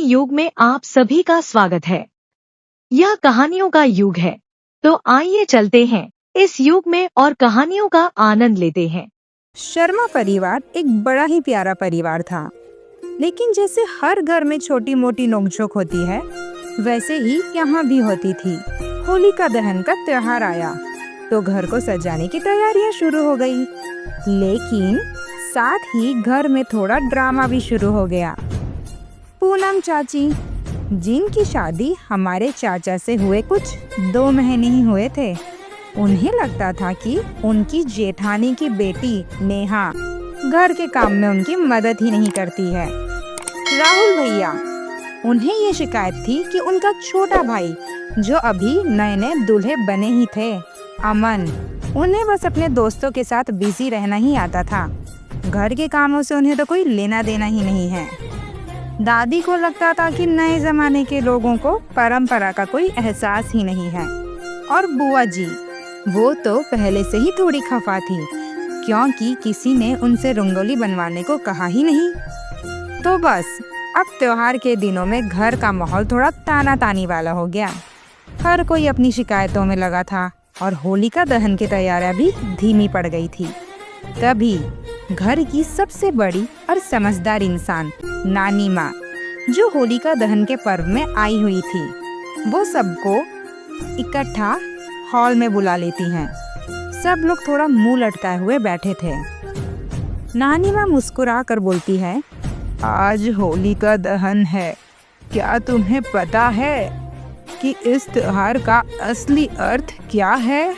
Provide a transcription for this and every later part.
युग में आप सभी का स्वागत है। यह कहानियों का युग है, तो आइए चलते हैं इस युग में और कहानियों का आनंद लेते हैं। शर्मा परिवार एक बड़ा ही प्यारा परिवार था, लेकिन जैसे हर घर में छोटी मोटी नोकझोंक होती है, वैसे ही यहाँ भी होती थी। होलिका दहन का त्योहार आया तो घर को सजाने की तैयारियां शुरू हो गई, लेकिन साथ ही घर में थोड़ा ड्रामा भी शुरू हो गया। पूनम चाची, जिनकी शादी हमारे चाचा से हुए कुछ 2 महीने ही हुए थे, उन्हें लगता था कि उनकी जेठानी की बेटी नेहा घर के काम में उनकी मदद ही नहीं करती है। राहुल भैया, उन्हें ये शिकायत थी कि उनका छोटा भाई, जो अभी नए नए दूल्हे बने ही थे, अमन, उन्हें बस अपने दोस्तों के साथ बिजी रहना ही आता था। घर के कामों से उन्हें तो कोई लेना देना ही नहीं है। दादी को लगता था कि नए जमाने के लोगों को परंपरा का कोई एहसास ही नहीं है। और बुआ जी, वो तो पहले से ही थोड़ी खफा थी, क्योंकि किसी ने उनसे रंगोली बनवाने को कहा ही नहीं। तो बस अब त्योहार के दिनों में घर का माहौल थोड़ा ताना तानी वाला हो गया। हर कोई अपनी शिकायतों में लगा था और होलिका दहन की तैयारियां भी धीमी पड़ गई थी। तभी घर की सबसे बड़ी और समझदार इंसान नानी माँ, जो होलिका दहन के पर्व में आई हुई थी, वो सबको इकट्ठा हॉल में बुला लेती हैं। सब लोग थोड़ा मुंह लटकाए हुए बैठे थे। नानी माँ मुस्कुरा कर बोलती है, आज होलिका दहन है। क्या तुम्हें पता है कि इस त्योहार का असली अर्थ क्या है?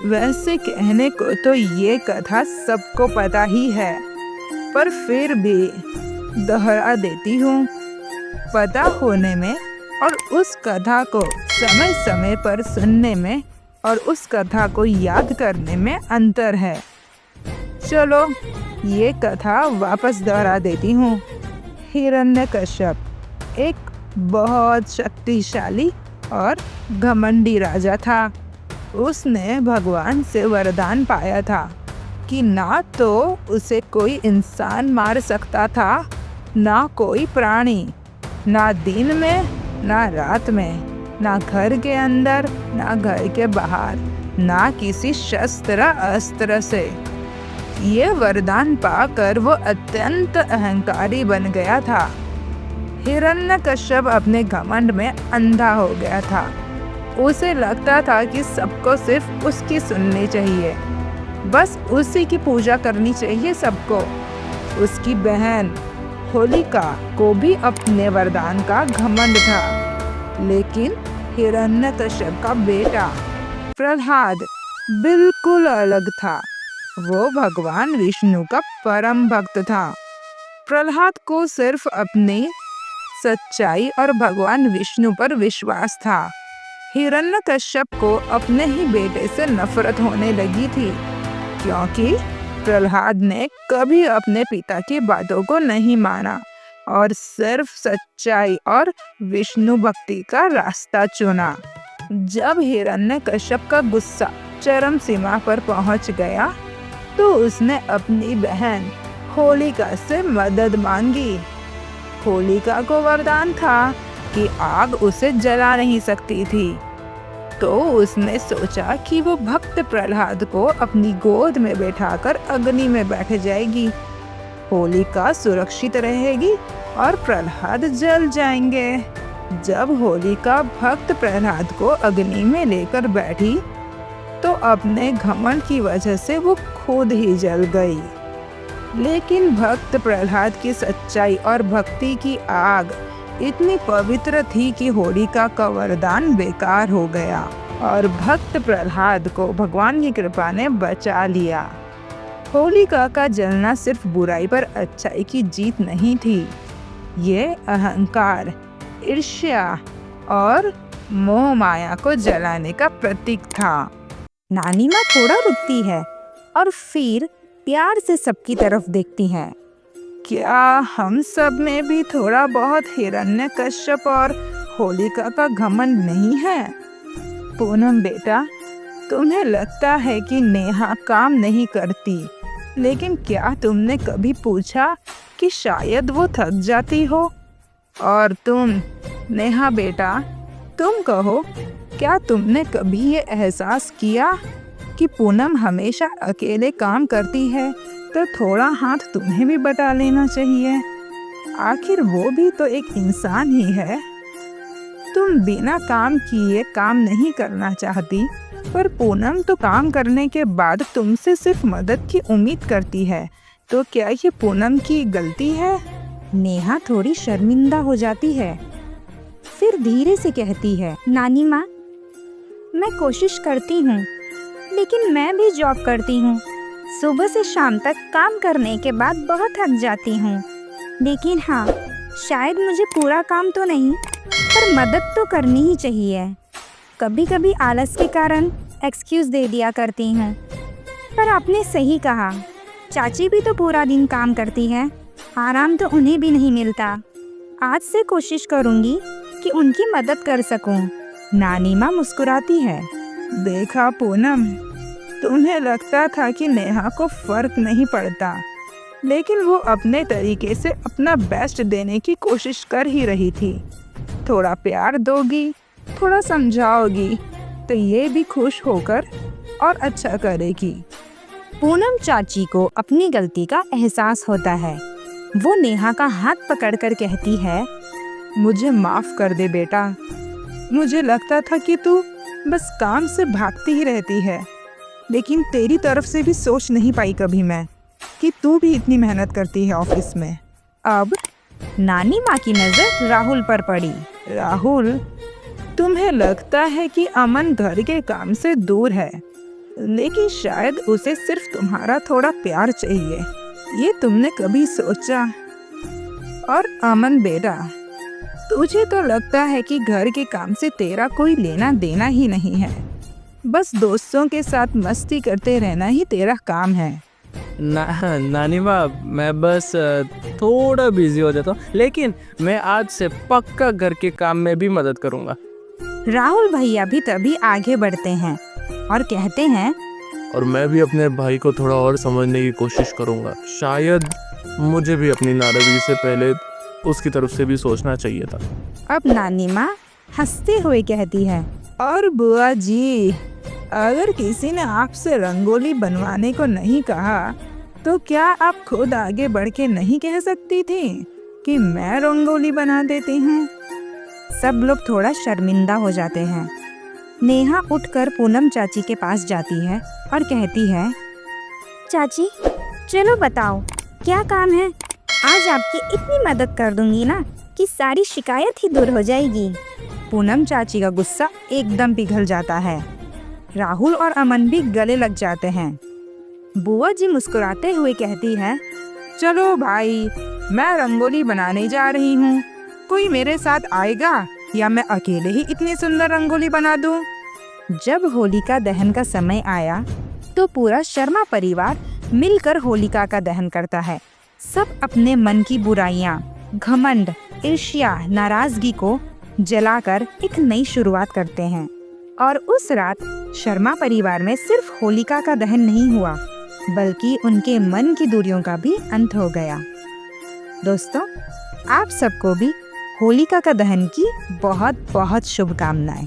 वैसे कहने को तो ये कथा सबको पता ही है, पर फिर भी दोहरा देती हूँ। पता होने में और उस कथा को समय समय पर सुनने में और उस कथा को याद करने में अंतर है। चलो ये कथा वापस दोहरा देती हूँ। हिरण्यकश्यप एक बहुत शक्तिशाली और घमंडी राजा था। उसने भगवान से वरदान पाया था कि ना तो उसे कोई इंसान मार सकता था, ना कोई प्राणी, ना दिन में ना रात में, ना घर के अंदर ना घर के बाहर, ना किसी शस्त्र अस्त्र से। ये वरदान पाकर वो अत्यंत अहंकारी बन गया था। हिरण्यकश्यप अपने घमंड में अंधा हो गया था। उसे लगता था कि सबको सिर्फ उसकी सुननी चाहिए, बस उसी की पूजा करनी चाहिए सबको। उसकी बहन होलिका को भी अपने वरदान का घमंड था, लेकिन हिरण्यकश्यप का बेटा प्रहलाद बिल्कुल अलग था। वो भगवान विष्णु का परम भक्त था। प्रहलाद को सिर्फ अपनी सच्चाई और भगवान विष्णु पर विश्वास था। हिरण्यकश्यप को अपने ही बेटे से नफरत होने लगी थी, क्योंकि प्रहलाद ने कभी अपने पिता की बातों को नहीं माना और सिर्फ सच्चाई और विष्णु भक्ति का रास्ता चुना। जब हिरण्यकश्यप का गुस्सा चरम सीमा पर पहुंच गया, तो उसने अपनी बहन होलिका से मदद मांगी। होलिका को वरदान था कि आग उसे जला नहीं सकती थी, तो उसने सोचा कि वो भक्त प्रहलाद को अपनी गोद में बैठाकर अग्नि में बैठ जाएगी। होलिका सुरक्षित रहेगी और प्रहलाद जल जाएंगे। जब होलिका भक्त प्रहलाद को अग्नि में लेकर बैठी, तो अपने घमंड की वजह से वो खुद ही जल गई। लेकिन भक्त प्रहलाद की सच्चाई और भक्ति की आग इतनी पवित्र थी कि होलिका का वरदान बेकार हो गया और भक्त प्रहलाद को भगवान की कृपा ने बचा लिया। होलिका का जलना सिर्फ बुराई पर अच्छाई की जीत नहीं थी, ये अहंकार, ईर्ष्या और मोह माया को जलाने का प्रतीक था। नानी माँ थोड़ा रुकती है और फिर प्यार से सबकी तरफ देखती हैं। क्या हम सब में भी थोड़ा बहुत हिरण्यकश्यप और होलिका का घमंड नहीं है? पूनम बेटा, तुम्हें लगता है कि नेहा काम नहीं करती, लेकिन क्या तुमने कभी पूछा कि शायद वो थक जाती हो? और तुम नेहा बेटा, तुम कहो, क्या तुमने कभी ये एहसास किया कि पूनम हमेशा अकेले काम करती है तो थोड़ा हाथ तुम्हें भी बटा लेना चाहिए। आखिर वो भी तो एक इंसान ही है। तुम बिना काम किए काम नहीं करना चाहती, पर पूनम तो काम करने के बाद तुमसे सिर्फ मदद की उम्मीद करती है। तो क्या ये पूनम की गलती है? नेहा थोड़ी शर्मिंदा हो जाती है, फिर धीरे से कहती है, नानी माँ, मैं कोशिश करती हूँ, लेकिन मैं भी जॉब करती हूँ। सुबह से शाम तक काम करने के बाद बहुत थक जाती हूँ। लेकिन हाँ, शायद मुझे पूरा काम तो नहीं, पर मदद तो करनी ही चाहिए। कभी कभी आलस के कारण एक्सक्यूज़ दे दिया करती हूँ। पर आपने सही कहा, चाची भी तो पूरा दिन काम करती है, आराम तो उन्हें भी नहीं मिलता। आज से कोशिश करूँगी कि उनकी मदद कर सकूँ। नानी माँ मुस्कुराती है। देखा पूनम, तुम्हें लगता था कि नेहा को फर्क नहीं पड़ता, लेकिन वो अपने तरीके से अपना बेस्ट देने की कोशिश कर ही रही थी। थोड़ा प्यार दोगी, थोड़ा समझाओगी, तो ये भी खुश होकर और अच्छा करेगी। पूनम चाची को अपनी गलती का एहसास होता है। वो नेहा का हाथ पकड़कर कहती है, मुझे माफ़ कर दे बेटा। मुझे लगता था कि तू बस काम से भागती ही रहती है, लेकिन तेरी तरफ से भी सोच नहीं पाई कभी मैं कि तू भी इतनी मेहनत करती है ऑफिस में। अब नानी माँ की नज़र राहुल पर पड़ी। राहुल, तुम्हें लगता है कि अमन घर के काम से दूर है, लेकिन शायद उसे सिर्फ तुम्हारा थोड़ा प्यार चाहिए। ये तुमने कभी सोचा? और अमन बेटा, तुझे तो लगता है कि घर के काम से तेरा कोई लेना देना ही नहीं है, बस दोस्तों के साथ मस्ती करते रहना ही तेरा काम है। नानी माँ, मैं बस थोड़ा बिजी हो जाता हूँ, लेकिन मैं आज से पक्का घर के काम में भी मदद करूँगा। राहुल भैया भी तभी आगे बढ़ते हैं और कहते हैं, और मैं भी अपने भाई को थोड़ा और समझने की कोशिश करूँगा। शायद मुझे भी अपनी नाराज़गी से पहले उसकी तरफ से भी सोचना चाहिए था। अब नानी माँ हंसते हुए कहती है, और बुआ जी, अगर किसी ने आपसे रंगोली बनवाने को नहीं कहा, तो क्या आप खुद आगे बढ़ के नहीं कह सकती थी कि मैं रंगोली बना देती हूँ? सब लोग थोड़ा शर्मिंदा हो जाते हैं। नेहा उठकर पूनम चाची के पास जाती है और कहती है, चाची, चलो बताओ क्या काम है। आज आपकी इतनी मदद कर दूंगी ना कि सारी शिकायत ही दूर हो जाएगी। पूनम चाची का गुस्सा एकदम पिघल जाता है। राहुल और अमन भी गले लग जाते हैं। बुआ जी मुस्कुराते हुए कहती है, चलो भाई, मैं रंगोली बनाने जा रही हूँ। कोई मेरे साथ आएगा या मैं अकेले ही इतनी सुंदर रंगोली बना दूँ? जब होलिका दहन का समय आया तो पूरा शर्मा परिवार मिलकर होलिका का दहन करता है। सब अपने मन की बुराइयां, घमंड, ईर्ष्या, नाराजगी को जलाकर एक नई शुरुआत करते हैं। और उस रात शर्मा परिवार में सिर्फ होलिका का दहन नहीं हुआ, बल्कि उनके मन की दूरियों का भी अंत हो गया। दोस्तों, आप सबको भी होलिका का दहन की बहुत बहुत शुभकामनाएं।